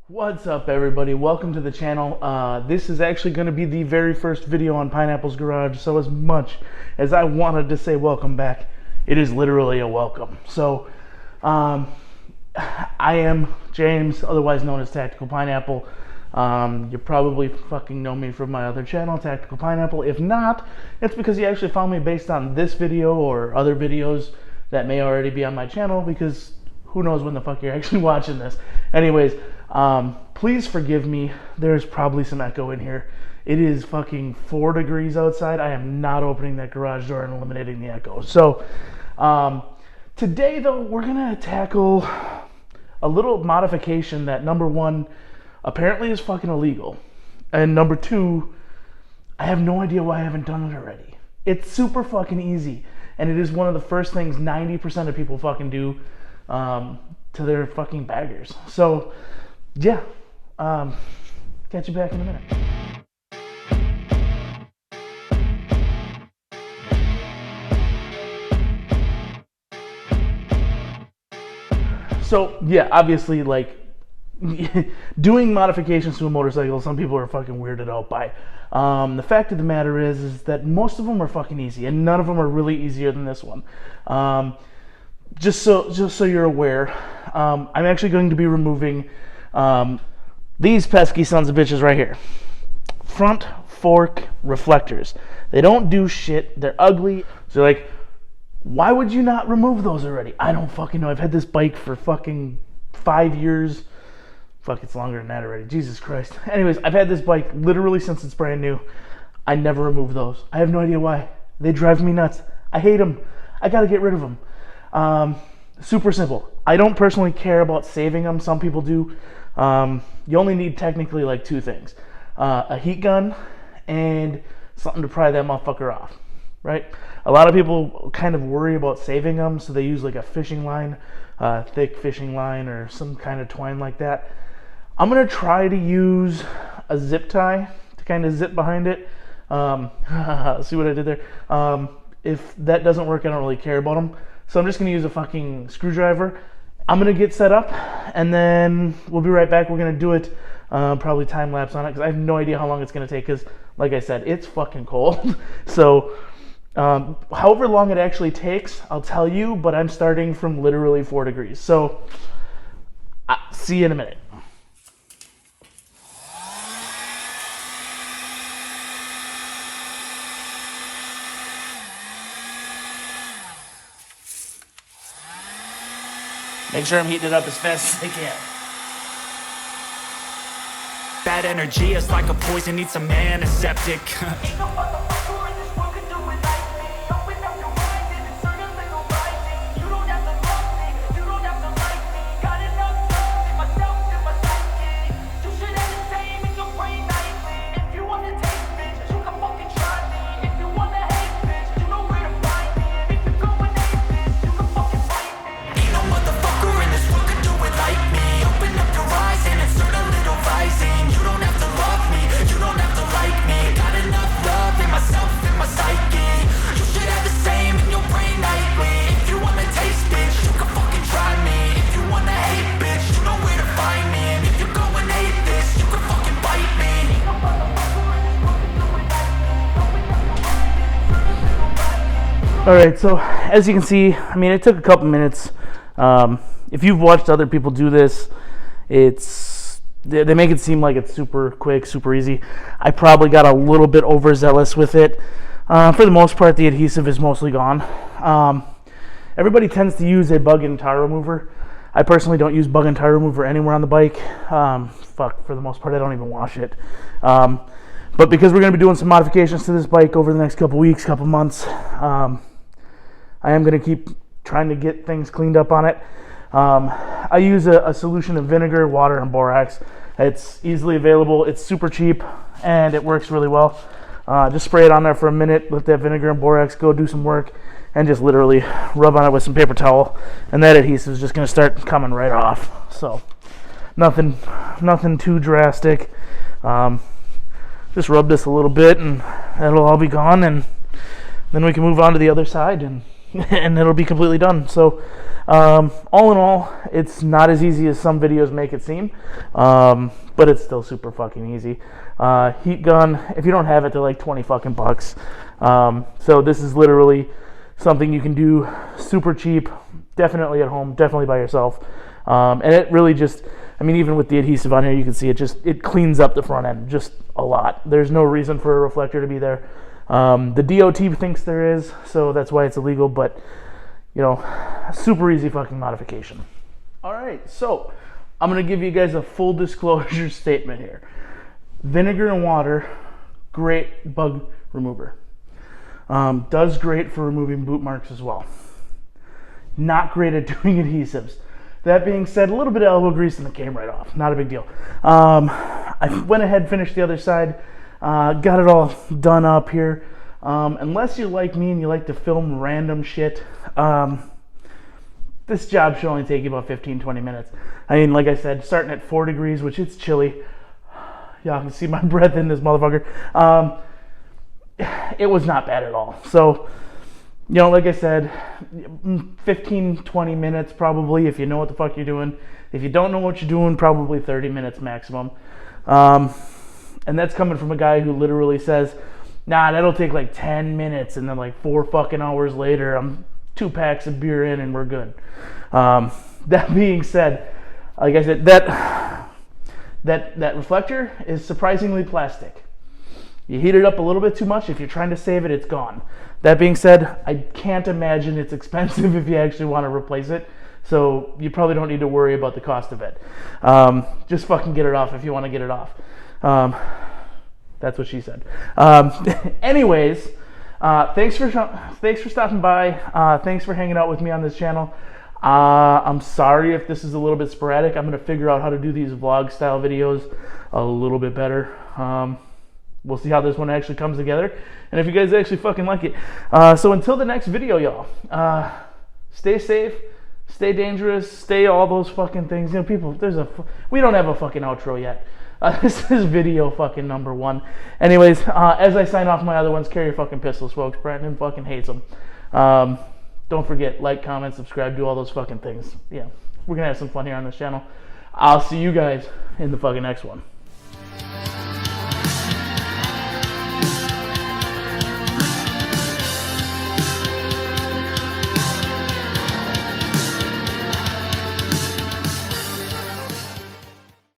What's up, everybody? Welcome to the channel. This is actually going to be the very first video on Pineapple's Garage, so as much as I wanted to say welcome back, it is literally a welcome. So I am James, otherwise known as Tactical Pineapple. You probably fucking know me from my other channel, Tactical Pineapple. If not, it's because you actually found me based on this video or other videos that may already be on my channel, because who knows when the fuck you're actually watching this. Anyways, please forgive me. There's probably some echo in here. It is fucking 4 degrees outside. I am not opening that garage door and eliminating the echo. So today, though, we're gonna tackle a little modification that, number one, apparently is fucking illegal, and number two, I have no idea why I haven't done it already. It's super fucking easy, and it is one of the first things 90% of people fucking do to their fucking baggers. So yeah, catch you back in a minute. So yeah, obviously, like, doing modifications to a motorcycle, some people are fucking weirded out by. The fact of the matter is that most of them are fucking easy, and none of them are really easier than this one. Just so you're aware, I'm actually going to be removing these pesky sons of bitches right here. Front fork reflectors. They don't do shit. They're ugly. So like, why would you not remove those already? I don't fucking know. I've had this bike for fucking 5 years. Fuck, it's longer than that already. Jesus Christ. Anyways, I've had this bike literally since it's brand new. I never remove those. I have no idea why. They drive me nuts. I hate them. I gotta get rid of them. Super simple. I don't personally care about saving them. Some people do. You only need technically like 2 things. A heat gun and something to pry that motherfucker off, right? A lot of people kind of worry about saving them, so they use like a fishing line, thick fishing line or some kind of twine like that. I'm gonna try to use a zip tie to kind of zip behind it. See what I did there? If that doesn't work, I don't really care about them. So I'm just gonna use a fucking screwdriver. I'm gonna get set up, and then we'll be right back. We're gonna do it, probably time lapse on it, because I have no idea how long it's gonna take, because like I said, it's fucking cold. So however long it actually takes, I'll tell you, but I'm starting from literally 4 degrees. So see you in a minute. Make sure I'm heating it up as fast as I can. Bad energy is like a poison, needs some antiseptic. Alright, so as you can see, I mean, it took a couple minutes. If you've watched other people do this, they make it seem like it's super quick, super easy. I probably got a little bit overzealous with it. For the most part, the adhesive is mostly gone. Everybody tends to use a bug and tire remover. I personally don't use bug and tire remover anywhere on the bike. For the most part, I don't even wash it. But because we're going to be doing some modifications to this bike over the next couple weeks, couple months, I am going to keep trying to get things cleaned up on it. I use a solution of vinegar, water, and borax. It's easily available, it's super cheap, and it works really well. Just spray it on there for a minute, let that vinegar and borax go do some work, and just literally rub on it with some paper towel, and that adhesive is just going to start coming right off. So nothing too drastic. Just rub this a little bit, and that'll all be gone, and then we can move on to the other side and and it'll be completely done. So all in all, it's not as easy as some videos make it seem, but it's still super fucking easy. Heat gun, if you don't have it, they're like 20 fucking bucks. So this is literally something you can do super cheap, definitely at home, definitely by yourself. And it really just, I mean, even with the adhesive on here, you can see it cleans up the front end just a lot. There's no reason for a reflector to be there. The DOT thinks there is, so that's why it's illegal, but, you know, super easy fucking modification. All right, so I'm going to give you guys a full disclosure statement here. Vinegar and water, great bug remover. Does great for removing boot marks as well. Not great at doing adhesives. That being said, a little bit of elbow grease and it came right off. Not a big deal. I went ahead, finished the other side, got it all done up here. Unless you're like me and you like to film random shit, this job should only take you about 15-20 minutes. I mean, like I said, starting at 4 degrees, which it's chilly. Y'all can see my breath in this motherfucker. It was not bad at all. So, you know, like I said, 15-20 minutes probably if you know what the fuck you're doing. If you don't know what you're doing, probably 30 minutes maximum. And that's coming from a guy who literally says, nah, that'll take like 10 minutes, and then like 4 fucking hours later, I'm 2 packs of beer in and we're good. That being said, like I said, that reflector is surprisingly plastic. You heat it up a little bit too much, if you're trying to save it, it's gone. That being said, I can't imagine it's expensive if you actually want to replace it, so you probably don't need to worry about the cost of it. Just fucking get it off if you want to get it off. That's what she said. Anyways, thanks for stopping by. Thanks for hanging out with me on this channel. I'm sorry if this is a little bit sporadic. I'm going to figure out how to do these vlog style videos a little bit better. We'll see how this one actually comes together, and if you guys actually fucking like it. So until the next video, y'all, stay safe, stay dangerous, stay all those fucking things. You know, people, we don't have a fucking outro yet. This is video fucking number 1. Anyways, as I sign off my other ones, carry your fucking pistols, folks. Brandon fucking hates them. Don't forget, like, comment, subscribe, do all those fucking things. Yeah, we're gonna have some fun here on this channel. I'll see you guys in the fucking next one.